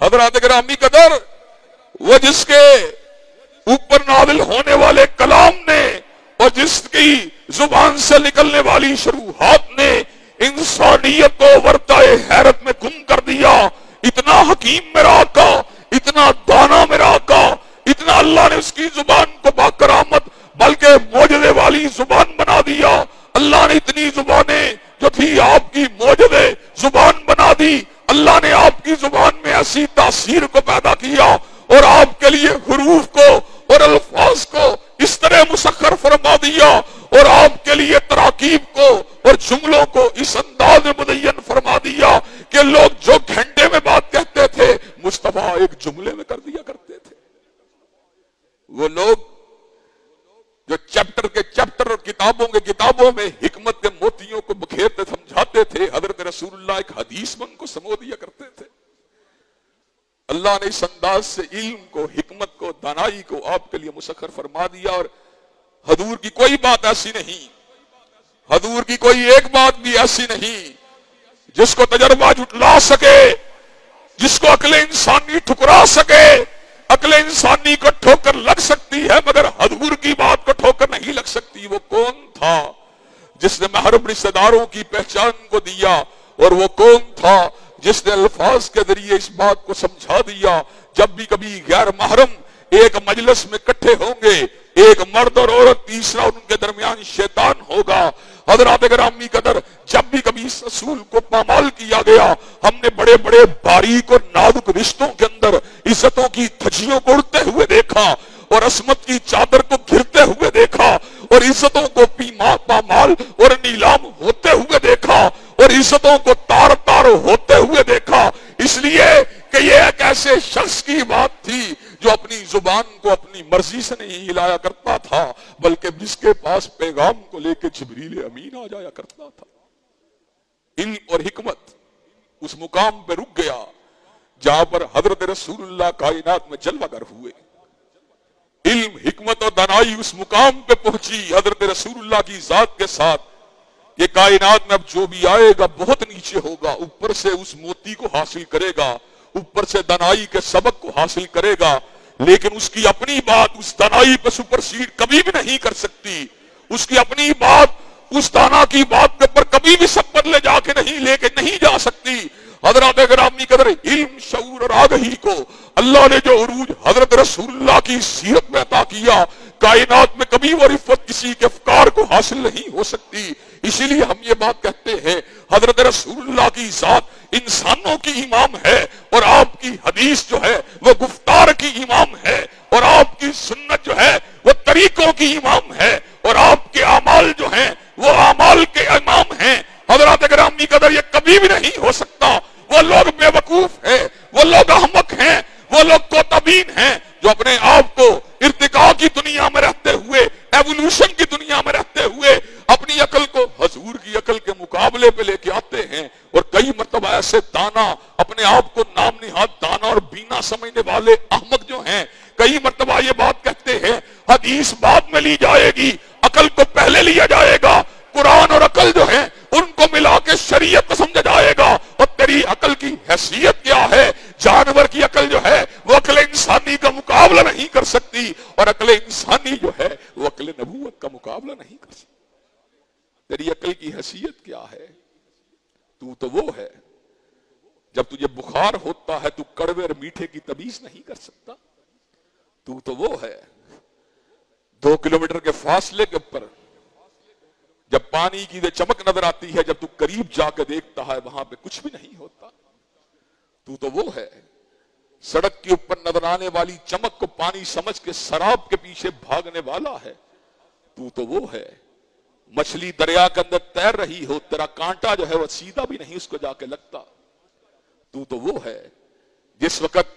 حضرات گرامی قدر، وہ جس کے اوپر نازل ہونے والے کلام نے اور جس کی زبان سے نکلنے والی شروحات نے انسانیت کو ورطۂ حیرت میں گم کر دیا. اتنا حکیم میرا آقا، اتنا دانا میرا آقا، اتنا اللہ نے اس کی زبان کو باکرامت بلکہ معجزے والی زبان بنا دیا. اللہ نے اتنی زبانیں جو تھی آپ کی معجزے زبان بنا دی. اللہ نے آپ کی زبان میں ایسی تاثیر کو پیدا کیا اور آپ کے لیے حروف کو اور الفاظ کو اس طرح مسخر فرما دیا اور آپ کے لیے تراکیب کو اور جملوں کو اس انداز میں مدین فرما دیا کہ لوگ جو گھنٹے میں بات کہتے تھے مصطفیٰ ایک جملے میں کر دیا کرتے تھے. وہ لوگ جو چیپٹر کے چیپٹر اور کتابوں کے کتابوں میں حکمت کے موتیوں کو بکھیرتے سمجھاتے تھے، حضرت رسول اللہ ایک حدیث میں ان کو سمو دیا کرتے تھے. اللہ نے اس انداز سے علم کو، حکمت کو، دانائی کو آپ کے لیے مسخر فرما دیا. اور حضور کی کوئی بات ایسی نہیں، حضور کی کوئی ایک بات بھی ایسی نہیں جس کو تجربہ جھٹلا سکے، جس کو عقل انسانی ٹھکرا سکے. عقل انسانی کو ٹھوکر لگ سکتی ہے مگر حضور کی بات کو ٹھوکر نہیں لگ سکتی. وہ کون تھا جس نے محرم رشتہ داروں کی پہچان کو دیا، اور وہ کون تھا جس نے الفاظ کے ذریعے اس بات کو سمجھا دیا جب بھی کبھی غیر محرم ایک مجلس میں اکٹھے ہوں گے، ایک مرد اور عورت، تیسرا ان کے درمیان شیطان ہوگا. حضرات گرامی قدر، جب بھی کبھی اس اصول کو پامال کیا گیا، ہم نے بڑے بڑے باریک اور نازک رشتوں کے اندر عزتوں کی دھجیوں کو اڑتے ہوئے دیکھا اور عصمت کی چادر کو گھرتے ہوئے دیکھا اور عزتوں کو پامال اور نیلام ہوتے ہوئے دیکھا اور عزتوں کو تار تار ہوتے ہوئے دیکھا. اس لیے کہ یہ ایک ایسے شخص کی بات تھی جو اپنی زبان کو اپنی مرضی سے نہیں ہلایا کرتا تھا بلکہ جس کے پاس پیغام کو لے کے جبریل امین آ جایا کرتا تھا. علم اور حکمت اس مقام پہ رک گیا جہاں پر حضرت رسول اللہ کائنات میں جلوہ گر ہوئے. علم، حکمت اور دانائی اس مقام پہ پہنچی حضرت رسول اللہ کی ذات کے ساتھ کہ کائنات میں اب جو بھی آئے گا بہت نیچے ہوگا، اوپر سے اس موتی کو حاصل کرے گا، اوپر سے دانائی کے سبق کو حاصل کرے گا، لیکن اس کی اپنی بات اس دانائی پہ سپرسیڈ کبھی بھی نہیں کر سکتی. اس کی اپنی بات اس دانا کی بات کے اوپر کبھی بھی سب پر لے جا کے نہیں جا سکتی. حضرات گرامی قدر، علم، شعور اور آگہی کو اللہ نے جو عروج حضرت رسول اللہ کی سیرت میں عطا کیا، کائنات میں کبھی وہ رفت کسی کے افکار کو حاصل نہیں ہو سکتی. اسی لیے ہم یہ بات کہتے ہیں حضرت رسول اللہ کی ذات انسانوں کی امام ہے اور آپ کی حدیث جو ہے وہ گفتار کی امام ہے اور آپ کی سنت جو ہے وہ طریقوں کی امام ہے اور آپ کے اعمال جو ہیں وہ اعمال کے امام ہیں. حضرات گرامی قدر، یہ کبھی بھی نہیں ہو سکتا. وہ لوگ بے وقوف ہیں، وہ لوگ احمق ہیں، وہ لوگ کوتابین ہیں جو اپنے آپ کو ارتقاء کی دنیا میں رہتے ہوئے، ایوولوشن کی دنیا میں رہتے ہوئے اپنی عقل کو حضور کی عقل کے مقابلے پہ لے کے آتے ہیں. اور کئی مرتبہ ایسے دانا، اپنے آپ کو نام نہاد دانا اور بینا سمجھنے والے احمق جو ہیں، کئی مرتبہ یہ بات کہتے ہیں حدیث بعد میں لی جائے گی، عقل کو پہلے لیا جائے گا. قرآن اور عقل جو ہے ان کو ملا کے شریعت کو سمجھا جائے گا. اور تیری عقل کی حیثیت کیا ہے؟ جانور کی عقل جو ہے وہ عقل انسانی کا مقابلہ نہیں کر سکتی اور عقل انسانی جو ہے وہ عقل نبوت کا مقابلہ نہیں کر سکتی. تیری عقل کی حیثیت کیا ہے؟ تو وہ ہے جب تجھے بخار ہوتا ہے تو کڑوے اور میٹھے کی تمیز نہیں کر سکتا. تو وہ ہے 2 کلومیٹر کے فاصلے کے اوپر جب پانی کی چمک نظر آتی ہے، جب تو قریب جا کے دیکھتا ہے وہاں پہ کچھ بھی نہیں ہوتا. تو وہ ہے سڑک کے اوپر نظر آنے والی چمک کو پانی سمجھ کے سراب کے پیچھے بھاگنے والا ہے. تو وہ ہے مچھلی دریا کے اندر تیر رہی ہو، تیرا کانٹا جو ہے وہ سیدھا بھی نہیں اس کو جا کے لگتا. تو وہ ہے جس وقت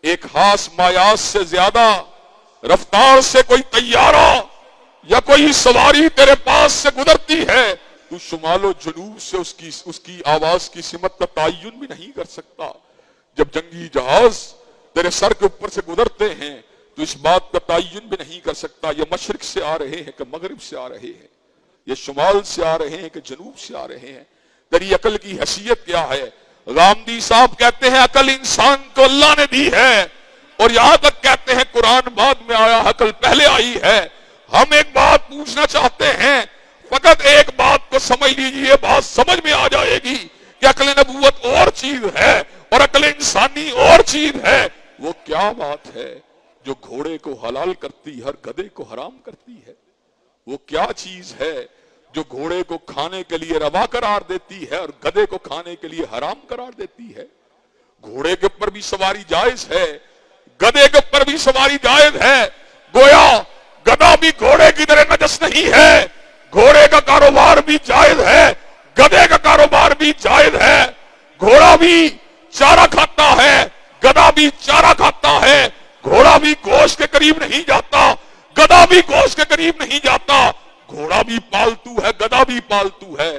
ایک خاص مایاس سے زیادہ رفتار سے کوئی طیارہ یا کوئی سواری تیرے پاس سے گزرتی ہے تو شمال و جنوب سے اس کی آواز کی سمت کا تعین بھی نہیں کر سکتا. جب جنگی جہاز تیرے سر کے اوپر سے گزرتے ہیں تو اس بات کا تعین بھی نہیں کر سکتا یہ مشرق سے آ رہے ہیں کہ مغرب سے آ رہے ہیں، یہ شمال سے آ رہے ہیں کہ جنوب سے آ رہے ہیں. تیری عقل کی حیثیت کیا ہے؟ غامدی صاحب کہتے ہیں عقل انسان کو اللہ نے دی ہے، اور یہاں تک کہتے ہیں قرآن بعد میں آیا، عقل پہلے آئی ہے۔ ہم ایک بات پوچھنا چاہتے ہیں، فقط ایک بات کو سمجھ لیجیے، یہ بات سمجھ میں آ جائے گی کہ عقل نبوت اور چیز ہے اور عقل انسانی اور چیز ہے۔ وہ کیا بات ہے جو گھوڑے کو حلال کرتی ہے اور گدھے کو حرام کرتی ہے؟ وہ کیا چیز ہے جو گھوڑے کو کھانے کے لیے روا قرار دیتی ہے اور گدھے کو کھانے کے لیے حرام قرار دیتی ہے؟ گھوڑے کے اوپر بھی سواری جائز ہے، گدھے کے اوپر بھی سواری جائز ہے، گویا گدھا بھی گھوڑے کی طرح نجس نہیں ہے، گھوڑے کا کاروبار بھی جائز ہے، گدھے کا کاروبار بھی جائز ہے، گھوڑا بھی چارہ کھاتا ہے، گدھا بھی چارہ کھاتا ہے، گھوڑا بھی گوشت کے قریب نہیں جاتا، گدھا بھی گوشت کے قریب نہیں جاتا، گھوڑا بھی پالتو ہے، گدھا بھی پالتو ہے۔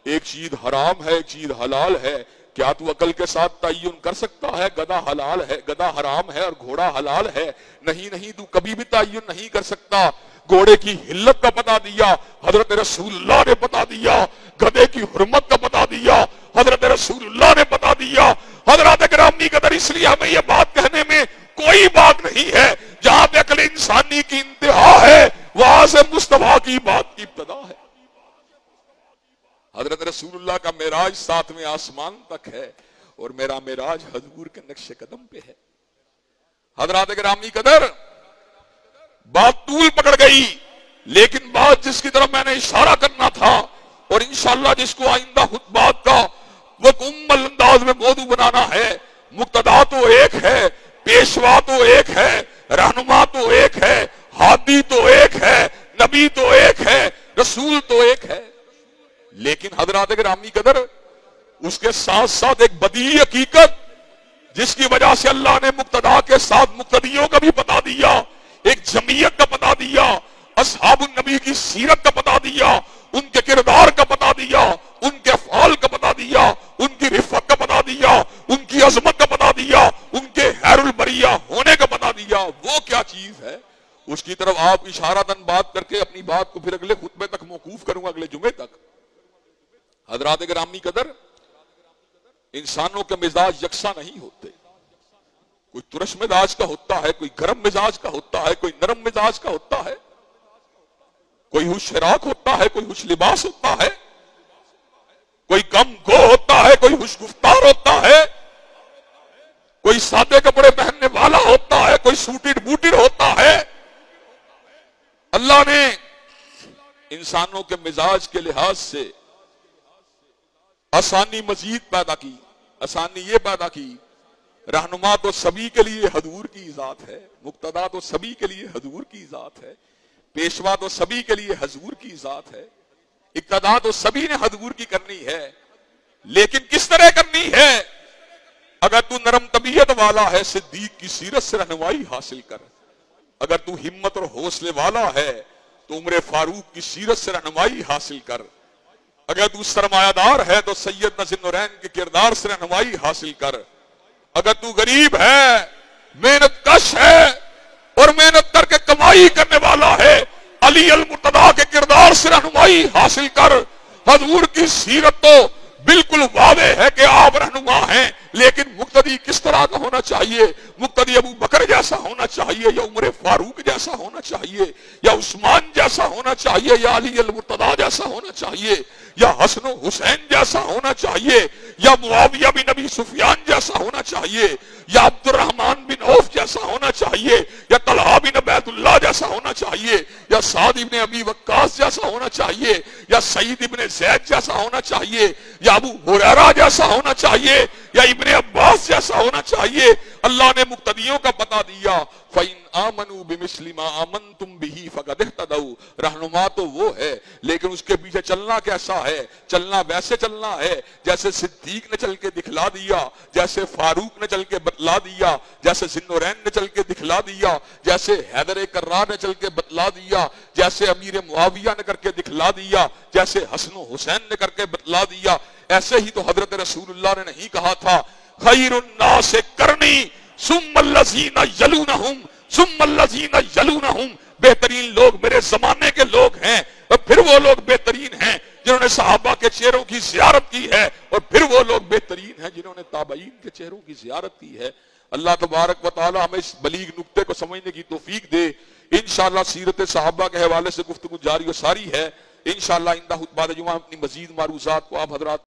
ایک چیز حرام ہے، ایک چیز حلال ہے، کیا تو عقل کے ساتھ تعین کر سکتا ہے گدھا حلال ہے، گدھا حرام ہے اور گھوڑا حلال ہے؟ نہیں، تو کبھی بھی تعین نہیں کر سکتا۔ گھوڑے کی حلت کا پتہ دیا حضرت رسول اللہ نے بتا دیا، گدھے کی حرمت کا پتہ دیا حضرت رسول اللہ نے بتا دیا۔ حضرات گرامی قدر، اس لیے ہمیں یہ بات کہنے میں کوئی بات نہیں ہے، جہاں پہ عقل انسانی کی انتہا ہے وہاں سے مصطفیٰ کی بات کی ابتدا ہے۔ حضرت رسول اللہ کا معراج 7ویں آسمان تک ہے، اور میرا معراج حضور کے نقش قدم پہ ہے۔ حضرات گرامی قدر، بات طول پکڑ گئی، لیکن بات جس کی طرف میں نے اشارہ کرنا تھا اور انشاءاللہ جس کو آئندہ خطبات کا مکمل انداز میں موضوع بنانا ہے، مقتدا تو ایک ہے، پیشوا تو ایک ہے، رہنما تو ایک ہے، ہادی تو ایک ہے، نبی تو ایک ہے، رسول تو ایک ہے، لیکن حضرات گرامی قدر اس کے ساتھ ساتھ ایک بدیعی حقیقت جس کی وجہ سے اللہ نے مقتدا کے ساتھ مقتدیوں کا بھی بتا دیا، ایک جمعیت کا بتا دیا، اصحاب النبی کی سیرت کا بتا دیا، ان کے کردار کا بتا دیا، ان کے افعال کا بتا دیا، ان کی رفت کا بتا دیا، ان کی عظمت کا بتا دیا، ان کے خیر البریہ ہونے کا بتا دیا۔ وہ کیا چیز ہے اس کی طرف آپ اشارتاً بات کر کے اپنی بات کو پھر اگلے خطبے تک موقوف کروں گا، اگلے جمعے تک۔ حضرات گرامی قدر، انسانوں کے مزاج یکساں نہیں ہوتے، کوئی ترش مزاج کا ہوتا ہے، کوئی گرم مزاج کا ہوتا ہے، کوئی نرم مزاج کا ہوتا ہے، کوئی ہوش شراک ہوتا ہے، کوئی ہوش لباس ہوتا ہے، کوئی کم گو ہوتا ہے، کوئی ہوش گفتار ہوتا ہے، کوئی سادے کپڑے پہننے والا ہوتا ہے، کوئی سوٹڈ بوٹڈ ہوتا ہے۔ اللہ نے انسانوں کے مزاج کے لحاظ سے آسانی مزید پیدا کی، آسانی یہ پیدا کی، رہنما تو سبھی کے لیے حضور کی ذات ہے، مقتدا تو سبھی کے لیے حضور کی ذات ہے، پیشوا تو سبھی کے لیے حضور کی ذات ہے، اقتدا تو سبھی نے حضور کی کرنی ہے، لیکن کس طرح کرنی ہے؟ اگر تو نرم طبیعت والا ہے صدیق کی سیرت سے رہنمائی حاصل کر، اگر تو ہمت اور حوصلے والا ہے تو عمر فاروق کی سیرت سے رہنمائی حاصل کر، اگر تو سرمایہ دار ہے تو سیدنا ذی النورین کے کردار سے رہنمائی حاصل کر، اگر تو غریب ہے، محنت کش ہے اور محنت کر کے کمائی کرنے والا ہے، علی المرتضیٰ کے کردار سے رہنمائی حاصل کر۔ حضور کی سیرت تو بالکل واضح ہے کہ آپ رہنما ہیں، لیکن مقتدی کس طرح کا ہونا چاہیے؟ مقتدی ابو بکر جیسا ہونا چاہیے، یا عمر فاروق جیسا ہونا چاہیے، یا عثمان جیسا ہونا چاہیے، یا علی المرتضیٰ جیسا ہونا چاہیے، یا حسن و حسین جیسا ہونا چاہیے، یا معاویہ بن ابی سفیان جیسا ہونا چاہیے، یا عبد الرحمن بن عوف جیسا ہونا چاہیے، یا طلحہ بن عبید اللہ جیسا ہونا چاہیے، یا سعد بن ابی وقاص جیسا ہونا چاہیے، یا سعید بن زید جیسا ہونا چاہیے، یا ابو ہریرہ جیسا ہونا چاہیے، یا ابن عباس جیسا ہونا چاہیے۔ اللہ نے مقتدیوں کا بتا دیا، فَإِنْ آمَنُوا بِمِثْلِ مَا آمَنْتُمْ بِهِ فَقَدِ اهْتَدَوْا۔ رہنما تو وہ ہے، لیکن اس کے پیچھے چلنا کیسا ہے؟ چلنا ویسے چلنا ہے جیسے صدیق نے چل کے دکھلا دیا، جیسے فاروق نے چل کے بتلا دیا، جیسے ذی النورین نے چل کے دکھلا دیا، جیسے حیدر کرار نے چل کے بتلا دیا، جیسے امیر معاویہ نے کر کے دکھلا دیا، جیسے حسن و حسین نے کر کے بتلا دیا۔ ایسے ہی تو حضرت رسول اللہ نے نہیں کہا تھا خیر الناس کرنی ثم الذین یلونہم ثم الذین یلونہم، بہترین لوگ میرے زمانے کے لوگ ہیں، اور پھر وہ لوگ بہترین ہیں جنہوں نے صحابہ کے چہروں کی زیارت کی ہے، اور پھر وہ لوگ بہترین ہیں جنہوں نے تابعین کے چہروں کی زیارت کی ہے۔ اللہ تبارک و تعالی ہمیں اس بلیغ نقطے کو سمجھنے کی توفیق دے۔ انشاءاللہ سیرت صحابہ کے حوالے سے گفتگو جاری و ساری ہے۔ انشاءاللہ آئندہ خطبہ جمعہ اپنی مزید معروضات کو آپ حضرات